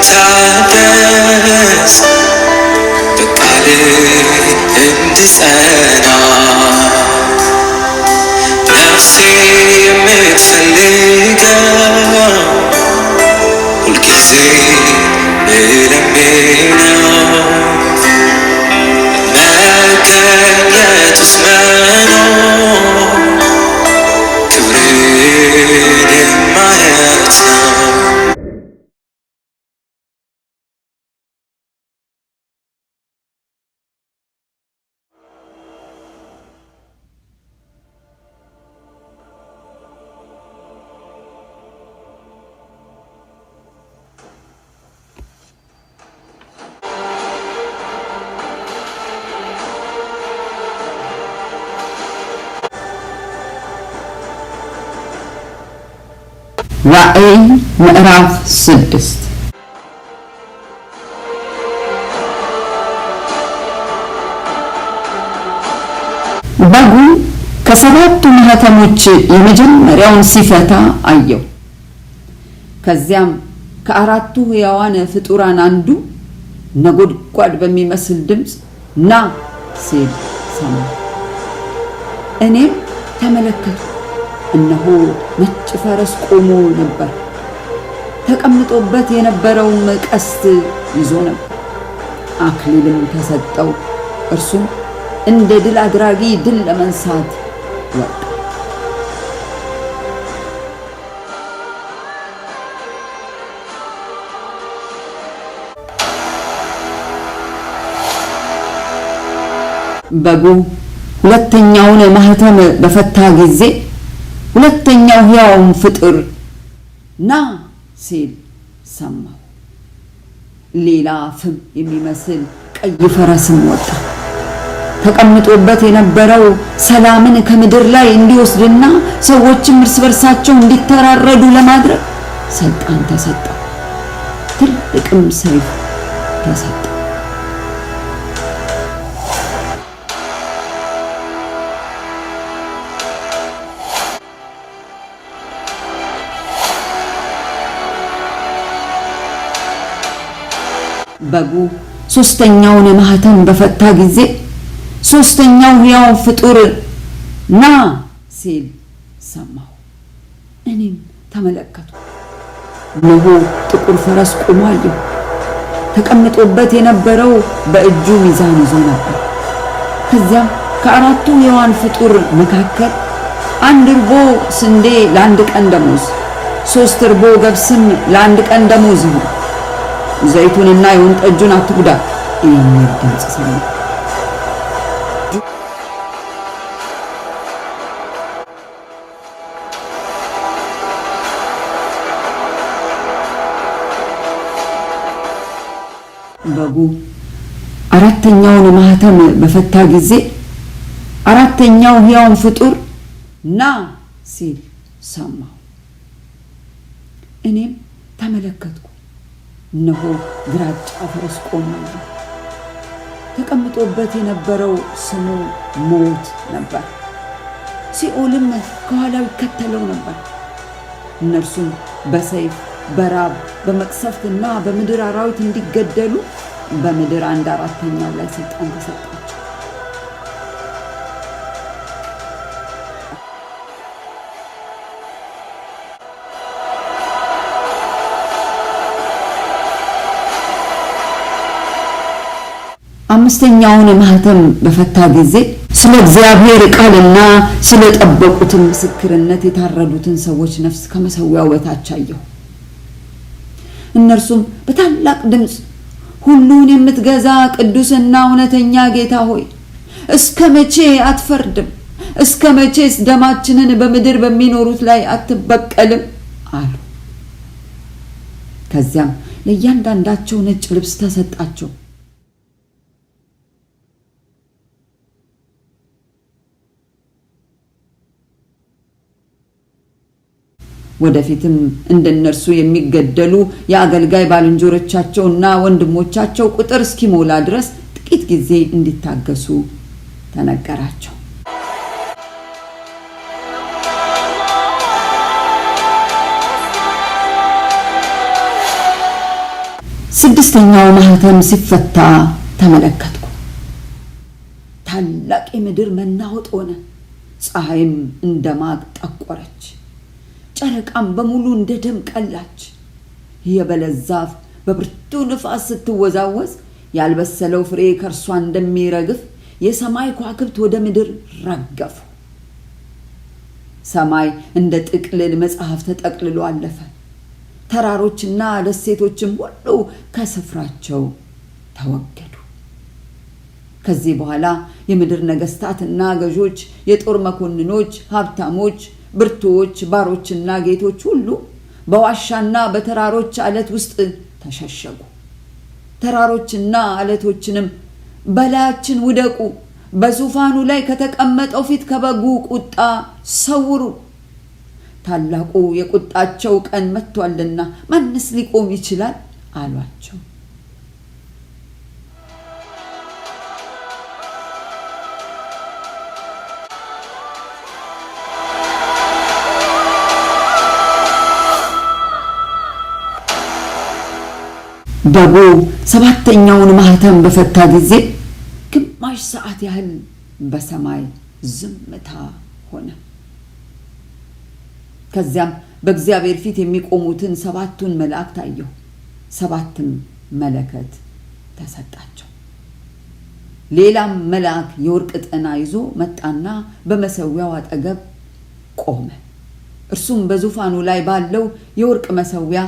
እንድታደስ በቃል እንድጸና ነፍሴ የምትፈልገው ሁልጊዜ ልለምነው መገኘትስ መኖር ክብርን ማየት ነው። ራእይ ምዕራፍ 6 በጉ ከሰባቱ ማህተሞች የመጀመሪያውን ሲፈታ አየው። ከዚያም ከአራቱ ሕያዋን ፍጡራን አንዱ ነጎድጓድ በሚመስል ድምፅ ና ሲል ሰማሁ። እኔም ተመለከቱ፣ እነሆ ነጭ ፈረስ ቆሞ ነበር። ተቀምጦበት የነበረውም ቀስት ይዞ ነበር። አክሊልም ተሰጠው። እርሱም እንደ ድል አድራጊ ድል ለመንሳት ወጣ። በጉ ሁለተኛውን ማህተም በፈታ ጊዜ ሁለተኛው ሕያው ፍጡር ና ሲል ሰማሁ። ሌላ ፍም የሚመስል ቀይ ፈረስም ወጣ። ተቀምጦበት የነበረው ሰላምን ከምድር ላይ እንዲወስድና ሰዎችም እርስ በርሳቸው እንዲተራረዱ ለማድረግ ስልጣን ተሰጠው። ትልቅም ሰይፍ ተሰጠው። በጉ ሶስተኛውን ማህተም በፈታ ጊዜ ሶስተኛው ሕያው ፍጡር ና ሲል ሰማሁ። እኔም ተመለከቱ፣ እነሆ ጥቁር ፈረስ ቆሞ አየሁ። ተቀምጦበት የነበረው በእጁ ሚዛን ይዞ ነበር። ከዚያም ከአራቱ ሕያዋን ፍጡር መካከል አንድ እርቦ ስንዴ ለአንድ ቀን ደሞዝ፣ 3 እርቦ ገብስም ለአንድ ቀን ደሞዝ ይሁን፣ ዘይቱንና የወይን ጠጁን አትጉዳ የሚል ድምፅ ሰማሁ። በጉ አራተኛውን ማህተም በፈታ ጊዜ አራተኛው ሕያው ፍጡር ና ሲል ሰማሁ። እኔም ተመለከትኩ፣ እነሆ ግራጫ ፈረስ ቆሞ ነበር። ተቀምጦበት የነበረው ስሙ ሞት ነበር። ሲኦልም ከኋላው ይከተለው ነበር። እነርሱም በሰይፍ በራብ በመቅሰፍትና በምድር አራዊት እንዲገደሉ በምድር 1/4 ላይ ስልጣን ተሰጣቸው። አምስተኛውን ማህተም በፈታ ጊዜ ስለ እግዚአብሔር ቃልና ስለ ጠበቁት ምስክርነት የታረዱትን ሰዎች ነፍስ ከመሰዊያው በታች አየሁ። እነርሱም በታላቅ ድምፅ ሁሉን የምትገዛ ቅዱስና እውነተኛ ጌታ ሆይ እስከ መቼ አትፈርድም? እስከ መቼስ ደማችንን በምድር በሚኖሩት ላይ አትበቀልም አሉ። ከዚያም ለእያንዳንዳቸው ነጭ ልብስ ተሰጣቸው። ወደፊትም እንደነርሱ የሚገደሉ የአገልጋይ ባልንጀሮቻቸውና ወንድሞቻቸው ቁጥር እስኪሞላ ድረስ ጥቂት ጊዜ እንዲታገሱ ተነገራቸው። ስድስተኛው ማህተም ሲፈታ ተመለከትኩ። ታላቅ የምድር መናወጥ ሆነ። ፀሐይም እንደማቅ ጠቆረች፣ ጨረቃም በሙሉ እንደ ደም ቀላች። የበለስ ዛፍ በብርቱ ንፋስ ስትወዛወዝ ያልበሰለው ፍሬ ከርሷ እንደሚረግፍ የሰማይ ከዋክብት ወደ ምድር ረገፉ። ሰማይ እንደ ጥቅልል መጽሐፍ ተጠቅልሎ አለፈ። ተራሮችና ደሴቶችም ሁሉ ከስፍራቸው ተወገዱ። ከዚህ በኋላ የምድር ነገስታትና ገዦች፣ የጦር መኮንኖች፣ ሀብታሞች፣ ብርቱዎች፣ ባሮችና ጌቶች ሁሉ በዋሻና በተራሮች አለት ውስጥ ተሸሸጉ። ተራሮችና አለቶችንም በላያችን ውደቁ፣ በዙፋኑ ላይ ከተቀመጠው ፊት ከበጉ ቁጣ ሰውሩ፣ ታላቁ የቁጣቸው ቀን መጥቷልና ማንስ ሊቆም ይችላል አሏቸው። በጉ ሰባተኛውን ማህተም በፈታ ጊዜ ግማሽ ሰዓት ያህል በሰማይ ዝምታ ሆነ። ከዚያም በእግዚአብሔር ፊት የሚቆሙትን ሰባቱን መላእክት አየሁ። ሰባትም መለከት ተሰጣቸው። ሌላም መልአክ የወርቅ ጥና ይዞ መጣና በመሰዊያው አጠገብ ቆመ። እርሱም በዙፋኑ ላይ ባለው የወርቅ መሰዊያ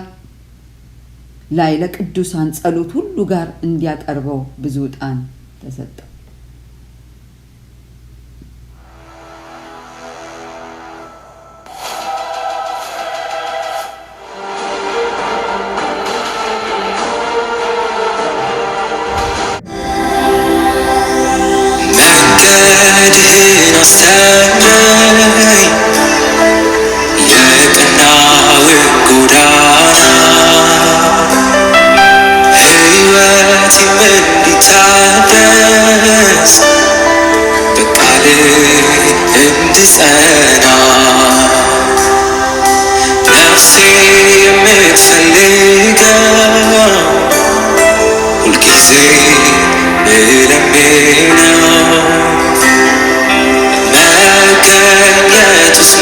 ላይ ለቅዱሳን ጸሎት ሁሉ ጋር እንዲያቀርበው ብዙ ዕጣን ተሰጠው። መንገድህን አስተምረኝ የቀናውን ጎዳና ሕይወቴም እንዲታደስ በቃልህ እንድጸና ነፍሴ የምትፈልገው ሁልጊዜ ልለምነው መገኘቱስ